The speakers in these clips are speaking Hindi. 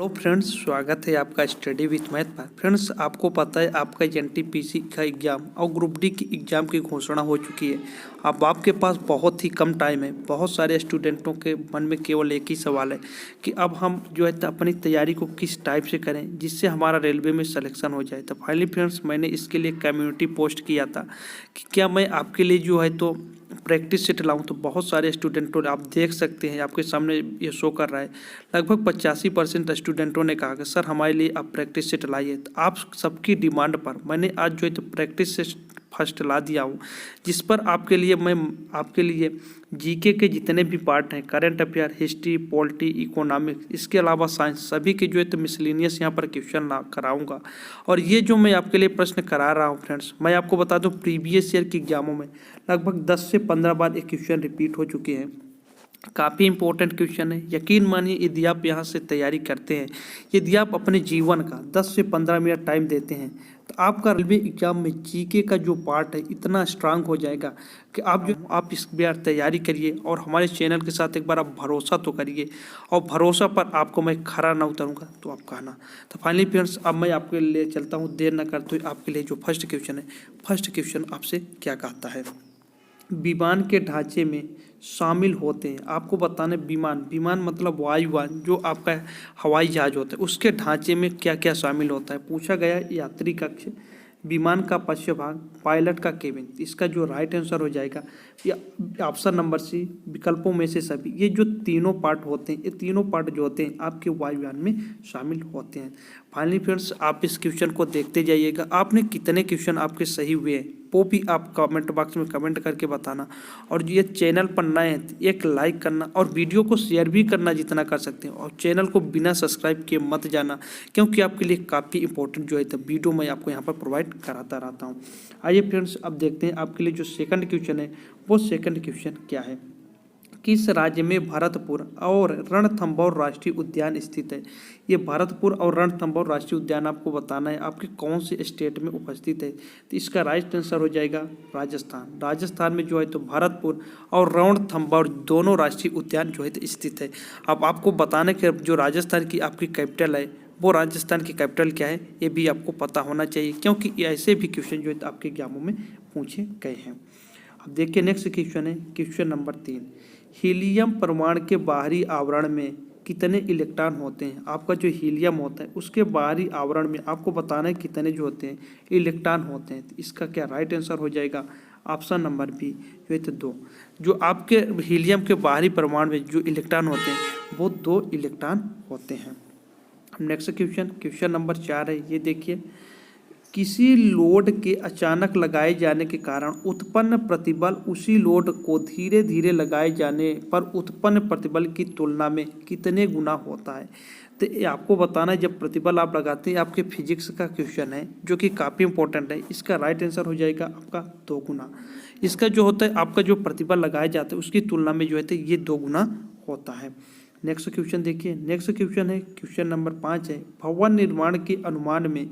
हेलो फ्रेंड्स, स्वागत है आपका स्टडी विथ मैथ पर। फ्रेंड्स, आपको पता है आपका एनटीपीसी का एग्ज़ाम और ग्रुप डी की एग्ज़ाम की घोषणा हो चुकी है। अब आपके पास बहुत ही कम टाइम है। बहुत सारे स्टूडेंटों के मन में केवल एक ही सवाल है कि अब हम जो है अपनी तैयारी को किस टाइप से करें जिससे हमारा रेलवे में सिलेक्शन हो जाए। तो फाइनली फ्रेंड्स, मैंने इसके लिए कम्युनिटी पोस्ट किया था कि क्या मैं आपके लिए जो है तो प्रैक्टिस सेट लाऊं। तो बहुत सारे स्टूडेंटों ने, आप देख सकते हैं आपके सामने ये शो कर रहा है, लगभग 85% स्टूडेंटों ने कहा कि सर हमारे लिए आप प्रैक्टिस सेट लाइए। तो आप सबकी डिमांड पर मैंने आज जो है तो प्रैक्टिस सेट फर्स्ट ला दिया हूँ, जिस पर मैं आपके लिए जीके के जितने भी पार्ट हैं, current affair, history, polity, economics, इसके अलावा साइंस, सभी के जो है तो मिसलेनियस यहाँ पर क्वेश्चन ला कराऊंगा। और ये जो मैं आपके लिए प्रश्न करा रहा हूँ फ्रेंड्स, मैं आपको बता दूँ प्रीवियस ईयर के एग्जामों में लगभग 10 से 15 बार ये क्वेश्चन रिपीट हो चुके हैं। काफ़ी इंपॉर्टेंट क्वेश्चन है। यकीन मानिए, यदि आप यहाँ से तैयारी करते हैं, यदि आप अपने जीवन का 10 से 15 मिनट टाइम देते हैं, तो आपका रेलवे एग्जाम में जीके का जो पार्ट है इतना स्ट्रांग हो जाएगा कि आप इस बार तैयारी करिए और हमारे चैनल के साथ एक बार आप भरोसा तो करिए, और भरोसा पर आपको मैं खरा ना उतरूँगा तो आप कहना। तो फाइनली फ्रेंड्स, अब मैं आपके लिए चलता हूँ, देर न करते हुए आपके लिए जो फर्स्ट क्वेश्चन है, फर्स्ट क्वेश्चन आपसे क्या कहता है। विमान के ढांचे में शामिल होते हैं, आपको बताना है विमान मतलब वायुयान, जो आपका हवाई जहाज होता है, उसके ढांचे में क्या क्या शामिल होता है। पूछा गया यात्री कक्ष, विमान का पश्च भाग, पायलट का केबिन। इसका जो राइट आंसर हो जाएगा या ऑप्शन नंबर सी, विकल्पों में से सभी। ये जो तीनों पार्ट होते हैं, ये तीनों पार्ट जो होते हैं आपके वायुयान में शामिल होते हैं। फाइनली फ्रेंड्स, आप इस क्वेश्चन को देखते जाइएगा। आपने कितने क्वेश्चन आपके सही हुए हैं वो भी आप कमेंट बॉक्स में कमेंट करके बताना। और ये चैनल पर नए हैं तो एक लाइक करना और वीडियो को शेयर भी करना जितना कर सकते हैं, और चैनल को बिना सब्सक्राइब किए मत जाना, क्योंकि आपके लिए काफ़ी इंपॉर्टेंट जो है तो वीडियो मैं आपको यहाँ पर प्रोवाइड कराता रहता हूँ। आइए फ्रेंड्स, अब देखते हैं आपके लिए जो सेकंड क्वेश्चन है वो सेकंड क्वेश्चन क्या है। किस राज्य में भरतपुर और रणथंभौर राष्ट्रीय उद्यान स्थित है। ये भरतपुर और रणथंभौर राष्ट्रीय उद्यान आपको बताना है आपके कौन से स्टेट में उपस्थित है। तो इसका राइट आंसर हो जाएगा राजस्थान। राजस्थान में जो है तो भरतपुर और रणथंभौर दोनों राष्ट्रीय उद्यान जो है तो स्थित है। अब आपको बताना कि जो राजस्थान की आपकी कैपिटल है, वो राजस्थान की कैपिटल क्या है, ये भी आपको पता होना चाहिए, क्योंकि ऐसे भी क्वेश्चन जो है तो आपके एग्जामों में पूछे गए हैं। अब देखिए नेक्स्ट क्वेश्चन है क्वेश्चन नंबर 3। हीलियम परमाणु के बाहरी आवरण में कितने इलेक्ट्रॉन होते हैं। आपका जो हीलियम होता है उसके बाहरी आवरण में आपको बताना है कितने जो होते हैं इलेक्ट्रॉन होते हैं। तो इसका क्या राइट आंसर हो जाएगा ऑप्शन नंबर बी, जो है तो 2। जो आपके हीलियम के बाहरी परमाणु में जो इलेक्ट्रॉन होते हैं वो 2 इलेक्ट्रॉन होते हैं। नेक्स्ट क्वेश्चन नंबर 4 है, ये देखिए। किसी लोड के अचानक लगाए जाने के कारण उत्पन्न प्रतिबल उसी लोड को धीरे धीरे लगाए जाने पर उत्पन्न प्रतिबल की तुलना में कितने गुना होता है। तो ये आपको बताना है, जब प्रतिबल आप लगाते हैं, आपके फिजिक्स का क्वेश्चन है जो कि काफ़ी इंपॉर्टेंट है। इसका राइट आंसर हो जाएगा आपका 2 गुना। इसका जो होता है आपका जो प्रतिबल लगाया जाता है उसकी तुलना में जो है तो ये 2 गुना होता है। नेक्स्ट क्वेश्चन देखिए। नेक्स्ट क्वेश्चन है क्वेश्चन नंबर 5 है। भवन निर्माण के अनुमान में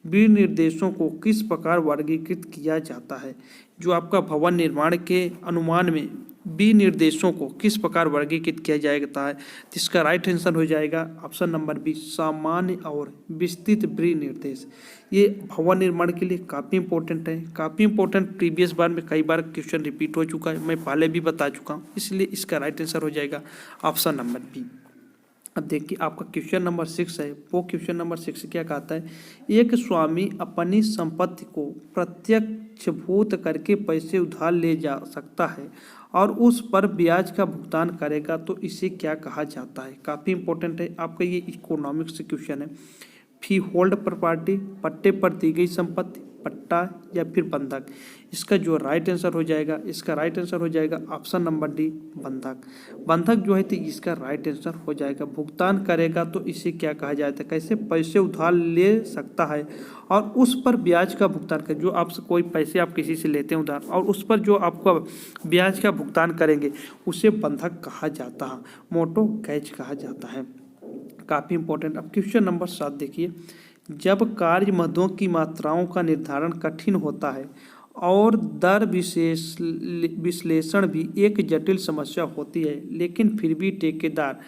विनिर्देशों को किस प्रकार वर्गीकृत किया जाता है। जो आपका भवन निर्माण के अनुमान में विनिर्देशों को किस प्रकार वर्गीकृत किया जाता है, इसका राइट आंसर हो जाएगा ऑप्शन नंबर बी, सामान्य और विस्तृत विनिर्देश। ये भवन निर्माण के लिए काफ़ी इंपॉर्टेंट है, काफ़ी इंपॉर्टेंट। प्रीवियस बार में कई बार क्वेश्चन रिपीट हो चुका है, मैं पहले भी बता चुका हूँ, इसलिए इसका राइट आंसर हो जाएगा ऑप्शन नंबर बी। अब देखिए आपका क्वेश्चन नंबर 6 है। वो क्वेश्चन नंबर 6 क्या कहता है। एक स्वामी अपनी संपत्ति को प्रत्यक्षभूत करके पैसे उधार ले जा सकता है और उस पर ब्याज का भुगतान करेगा, तो इसे क्या कहा जाता है। काफ़ी इंपॉर्टेंट है आपका ये इकोनॉमिक्स क्वेश्चन है। फी होल्ड प्रॉपर्टी, पट्टे पर दी गई संपत्ति, पट्टा या फिर बंधक। इसका जो राइट आंसर हो जाएगा, इसका राइट आंसर हो जाएगा ऑप्शन नंबर डी, बंधक। बंधक जो है तो इसका राइट आंसर हो जाएगा। भुगतान करेगा तो इसे क्या कहा जाता है, कैसे पैसे उधार ले सकता है और उस पर ब्याज का भुगतान कर, जो आपसे कोई पैसे आप किसी से लेते हैं उधार और उस पर जो आपका ब्याज का भुगतान करेंगे उसे बंधक कहा जाता है, मोर्टगेज कहा जाता है। काफ़ी इंपॉर्टेंट। अब क्वेश्चन नंबर 7 देखिए। जब कार्य मदों की मात्राओं का निर्धारण कठिन होता है और दर विश्लेषण भी एक जटिल समस्या होती है, लेकिन फिर भी ठेकेदार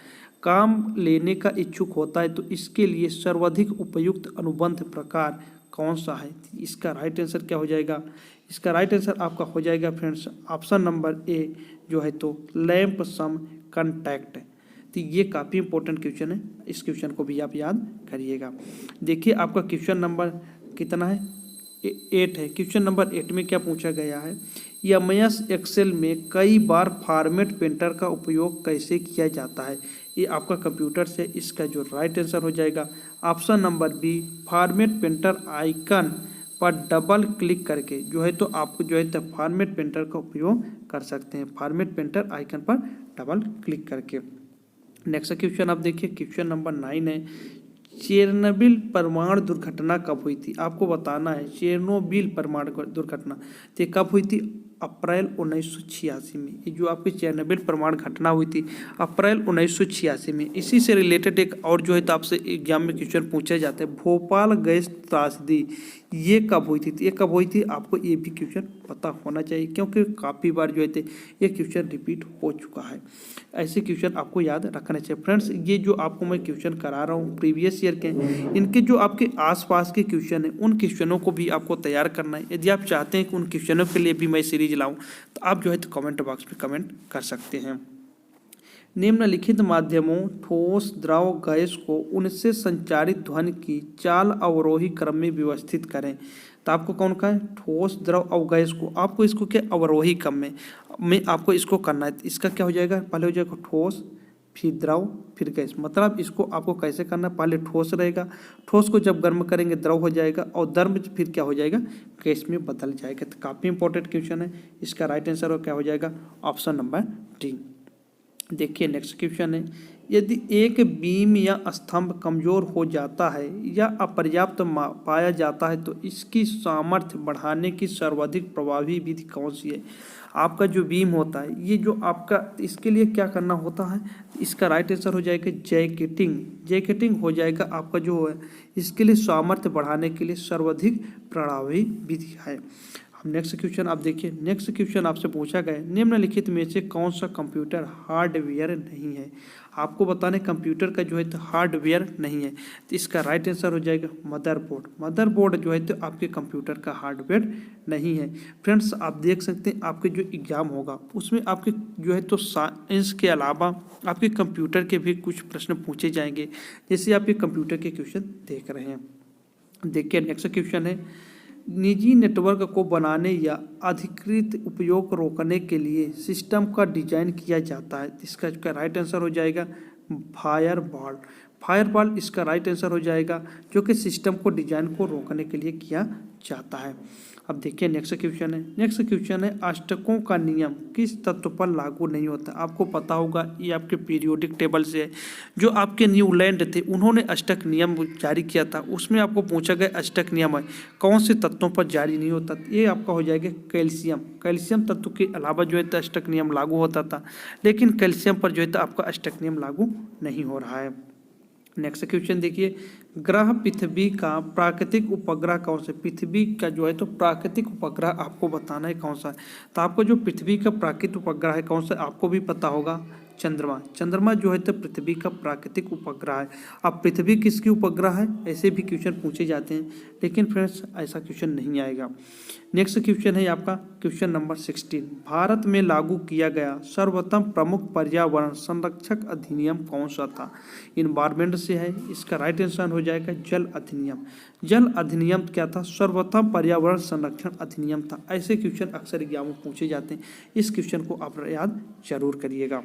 काम लेने का इच्छुक होता है तो इसके लिए सर्वाधिक उपयुक्त अनुबंध प्रकार कौन सा है? इसका राइट आंसर क्या हो जाएगा? इसका राइट आंसर आपका हो जाएगा फ्रेंड्स ऑप्शन नंबर ए जो है तो लैंप सम कॉन्टैक्ट। तो ये काफ़ी इंपॉर्टेंट क्वेश्चन है, इस क्वेश्चन को भी आप याद करिएगा। देखिए आपका क्वेश्चन नंबर कितना है? 8 है। क्वेश्चन नंबर 8 में क्या पूछा गया है? एमएस एक्सेल में कई बार फॉर्मेट पेंटर का उपयोग कैसे किया जाता है? ये आपका कंप्यूटर से, इसका जो राइट आंसर हो जाएगा option number B, format painter icon पर डबल क्लिक करके जो है तो आपको जो है तो फॉर्मेट पेंटर का उपयोग कर सकते हैं, फॉर्मेट पेंटर आइकन पर डबल क्लिक करके। नेक्स्ट क्वेश्चन आप देखिए, क्वेश्चन नंबर 9 है, चेरनोबिल परमाणु दुर्घटना कब हुई थी? आपको बताना है चेरनोबिल परमाणु दुर्घटना तो कब हुई थी? अप्रैल 1986 में। ये जो आपकी चेरनोबिल परमाणु घटना हुई थी अप्रैल 1986 में। इसी से रिलेटेड एक और जो है तो आपसे एग्जाम में क्वेश्चन पूछे जाते हैं, भोपाल गैस त्रासदी ये कब हुई थी? ये कब हुई थी आपको ये भी क्वेश्चन पता होना चाहिए, क्योंकि काफ़ी बार जो है ये क्वेश्चन रिपीट हो चुका है। ऐसे क्वेश्चन आपको याद रखना चाहिए फ्रेंड्स। ये जो आपको मैं क्वेश्चन करा रहा हूँ प्रीवियस ईयर के, इनके जो आपके आसपास के क्वेश्चन हैं उन क्वेश्चनों को भी आपको तैयार करना है। यदि आप चाहते हैं कि उन क्वेश्चनों के लिए भी मैं सीरीज लाऊं तो आप जो है तो कमेंट बॉक्स में कमेंट कर सकते हैं। निम्नलिखित माध्यमों ठोस, द्रव, गैस को उनसे संचारित ध्वनि की चाल अवरोही क्रम में व्यवस्थित करें। तो आपको कौन का है? ठोस, द्रव और गैस को आपको इसको क्या अवरोही क्रम में आपको इसको करना है। इसका क्या हो जाएगा? पहले हो जाएगा ठोस, फिर द्रव, फिर गैस। मतलब इसको आपको कैसे करना है? पहले ठोस रहेगा, ठोस को जब गर्म करेंगे द्रव हो जाएगा और द्रव फिर क्या हो जाएगा? गैस में बदल जाएगा। तो काफ़ी इंपॉर्टेंट क्वेश्चन है। इसका राइट आंसर क्या हो जाएगा? Option number D. देखिए नेक्स्ट क्वेश्चन है, यदि एक बीम या स्तंभ कमजोर हो जाता है या अपर्याप्त पाया जाता है तो इसकी सामर्थ्य बढ़ाने की सर्वाधिक प्रभावी विधि कौन सी है? आपका जो बीम होता है ये जो आपका, इसके लिए क्या करना होता है? इसका राइट आंसर हो जाएगा जैकेटिंग। जैकेटिंग हो जाएगा आपका जो है इसके लिए सामर्थ्य बढ़ाने के लिए सर्वाधिक प्रभावी विधि है। नेक्स्ट क्वेश्चन आप देखिए, नेक्स्ट क्वेश्चन आपसे पूछा गया निम्नलिखित में से कौन सा कंप्यूटर हार्डवेयर नहीं है? आपको बताने कंप्यूटर का जो है तो हार्डवेयर नहीं है, तो इसका राइट आंसर हो जाएगा मदरबोर्ड। मदरबोर्ड जो है तो आपके कंप्यूटर का हार्डवेयर नहीं है। फ्रेंड्स आप देख सकते हैं आपके जो एग्जाम होगा उसमें आपके जो है तो साइंस के अलावा आपके कंप्यूटर के भी कुछ प्रश्न पूछे जाएंगे, जैसे आप ये कंप्यूटर के क्वेश्चन देख रहे हैं। देखिए नेक्स्ट क्वेश्चन है, निजी नेटवर्क को बनाने या अधिकृत उपयोग रोकने के लिए सिस्टम का डिजाइन किया जाता है। इसका राइट आंसर हो जाएगा फायरवॉल। फायरवॉल इसका राइट आंसर हो जाएगा, जो कि सिस्टम को डिजाइन को रोकने के लिए किया जाता है। अब देखिए नेक्स्ट क्वेश्चन है, नेक्स्ट क्वेश्चन है अष्टकों का नियम किस तत्व पर लागू नहीं होता? आपको पता होगा ये आपके पीरियोडिक टेबल से है। जो आपके न्यूलैंड थे उन्होंने अष्टक नियम जारी किया था, उसमें आपको पूछा गया अष्टक नियम है कौन से तत्वों पर जारी नहीं होता? ये आपका हो जाएगा कैल्शियम। कैल्शियम तत्व के अलावा जो है तो अष्टक नियम लागू होता था, लेकिन कैल्शियम पर जो है तो आपका अष्टक नियम लागू नहीं हो रहा है। नेक्स्ट क्वेश्चन देखिए, ग्रह पृथ्वी का प्राकृतिक उपग्रह कौन सा? पृथ्वी का जो है तो प्राकृतिक उपग्रह आपको बताना है कौन सा है। तो आपको जो पृथ्वी का प्राकृतिक उपग्रह है कौन सा, आपको भी पता होगा चंद्रमा। चंद्रमा जो है तो पृथ्वी का प्राकृतिक उपग्रह है। अब पृथ्वी किसकी उपग्रह है ऐसे भी क्वेश्चन पूछे जाते हैं, लेकिन फ्रेंड्स ऐसा क्वेश्चन नहीं आएगा। नेक्स्ट क्वेश्चन है आपका क्वेश्चन नंबर 16, भारत में लागू किया गया सर्वोत्तम प्रमुख पर्यावरण संरक्षक अधिनियम कौन सा था? इन्वायरमेंट से है, इसका राइट आंसर हो जाएगा जल अधिनियम। जल अधिनियम क्या था? सर्वोत्तम पर्यावरण संरक्षण अधिनियम था। ऐसे क्वेश्चन अक्सर एग्जाम में पूछे जाते हैं, इस क्वेश्चन को आप याद जरूर करिएगा।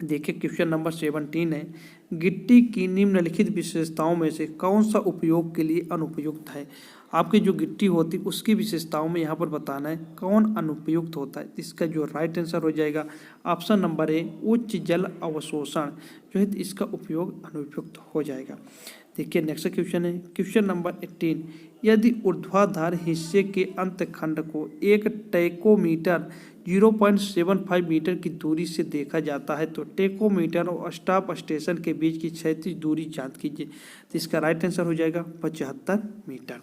देखिए क्वेश्चन नंबर 17 है, गिट्टी की निम्नलिखित विशेषताओं में से कौन सा उपयोग के लिए अनुपयुक्त है? आपकी जो गिट्टी होती है उसकी विशेषताओं में यहाँ पर बताना है कौन अनुपयुक्त होता है। इसका जो राइट आंसर हो जाएगा ऑप्शन नंबर ए, उच्च जल अवशोषण जो है इसका उपयोग अनुपयुक्त हो जाएगा। देखिए नेक्स्ट क्वेश्चन है क्वेश्चन नंबर 18, यदि ऊर्ध्वाधर हिस्से के अंतखंड को एक टेकोमीटर 0.75 मीटर की दूरी से देखा जाता है तो टेकोमीटर और स्टॉप स्टेशन के बीच की क्षैतिज दूरी ज्ञात कीजिए। तो इसका राइट आंसर हो जाएगा 75 मीटर।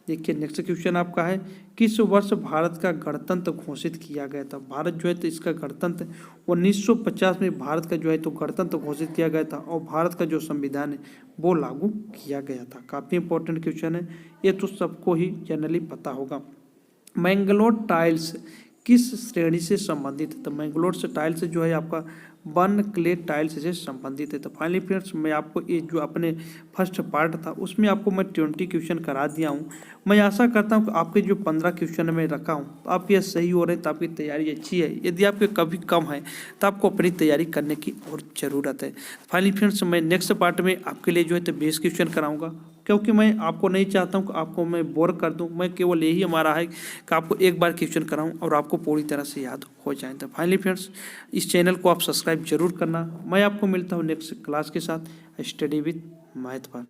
देखिए नेक्स्ट क्वेश्चन आपका है, किस वर्ष भारत का गणतंत्र घोषित किया गया था। भारत जो है तो इसका गणतंत्र 1950 में भारत का जो है तो गणतंत्र घोषित किया गया था और भारत का जो संविधान है वो लागू किया गया था। काफ़ी इंपॉर्टेंट क्वेश्चन है, ये तो सबको ही जनरली पता होगा। मैंगलोर टाइल्स किस श्रेणी से संबंधित है। तो मैंगलोर से टाइल्स जो है आपका वन क्ले टाइल्स से संबंधित है। तो फाइनली फ्रेंड्स मैं आपको ये जो अपने फर्स्ट पार्ट था उसमें आपको मैं 20 क्वेश्चन करा दिया हूँ। मैं आशा करता हूँ कि आपके जो 15 क्वेश्चन मैं रखा हूँ तो आपके ये सही हो रहे हैं, तो आपकी तैयारी अच्छी है। यदि आपके कभी कम है तो आपको अपनी तैयारी करने की और ज़रूरत है। फाइनली फ्रेंड्स मैं नेक्स्ट पार्ट में आपके लिए जो है तो 20 क्वेश्चन कराऊँगा, क्योंकि मैं आपको नहीं चाहता हूँ कि आपको मैं बोर कर दूँ। मैं केवल यही हमारा है कि आपको एक बार क्वेश्चन कराऊँ और आपको पूरी तरह से याद हो जाए। तो फाइनली फ्रेंड्स इस चैनल को आप सब्सक्राइब जरूर करना। मैं आपको मिलता हूँ नेक्स्ट क्लास के साथ स्टडी विथ मैथ पर।